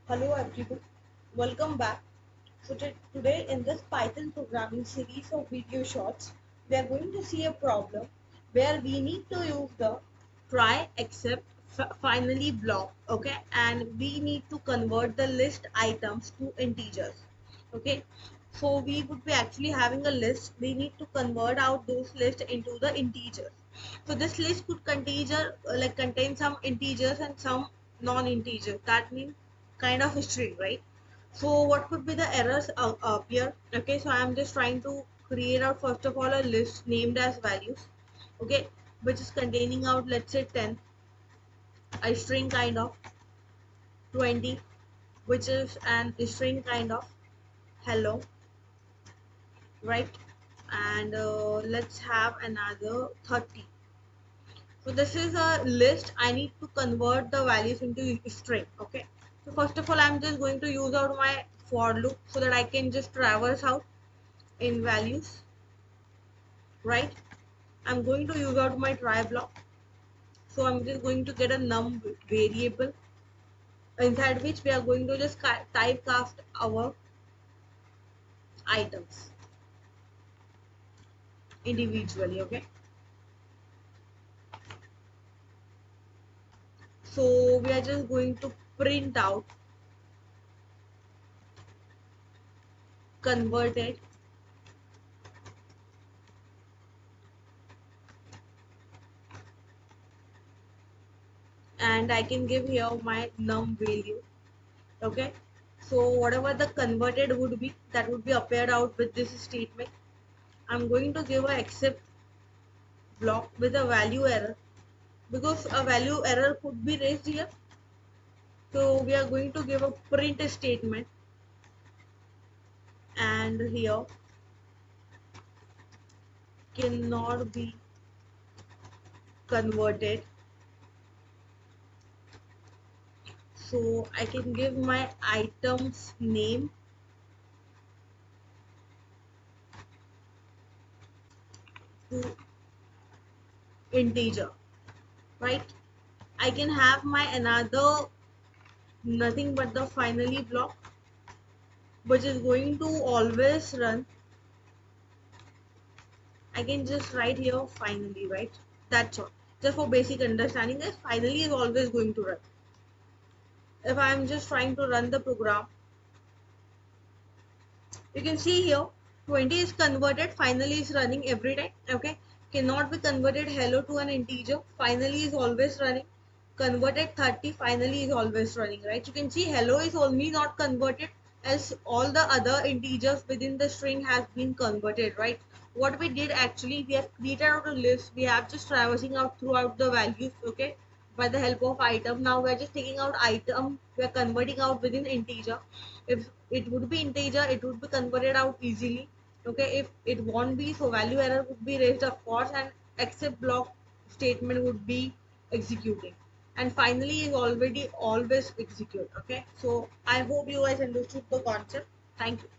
Hello everyone, welcome back. So today in this Python programming series of video shorts, we are going to see a problem where we need to use the try except finally block, okay, and we need to convert the list items to integers, okay. So we would be actually having a list. We need to convert out those lists into the integers. So this list could contain some integers and some non-integers. That means kind of a string, right? So what could be the errors up here? Okay, so I'm just trying to create out first of all a list named as values, okay, which is containing out, let's say, 10, a string kind of 20, which is an string kind of hello, right? And let's have another 30. So this is a list. I need to convert the values into string, okay. So first of all, I'm just going to use out my for loop so that I can just traverse out in values, right? I'm going to use out my try block. So I'm just going to get a num variable inside which we are going to just typecast our items individually, okay. So we are just going to print out converted and I can give here my num value, okay. So whatever the converted would be, that would be appeared out with this statement. I'm going to give a except block with a value error because a value error could be raised here. So we are going to give a print statement, and here cannot be converted. So I can give my items name to integer, right? I can have my another nothing but the finally block, which is going to always run. I can just write here finally, right? That's all. Just for basic understanding, is finally is always going to run. If I am just trying to run the program, you can see here 20 is converted, finally is running every time, okay. Cannot be converted hello to an integer, finally is always running. Converted 30, finally is always running, right? You can see hello is only not converted as all the other integers within the string has been converted, right? What we did actually, we have created out a list. We have just traversing out throughout the values, okay, by the help of item. Now we're just taking out item, we're converting out within integer. If it would be integer, it would be converted out easily, okay. If it won't be, so value error would be raised, of course, and except block statement would be executing, and finally is already always execute, okay. So I hope you guys understood the concept. Thank you.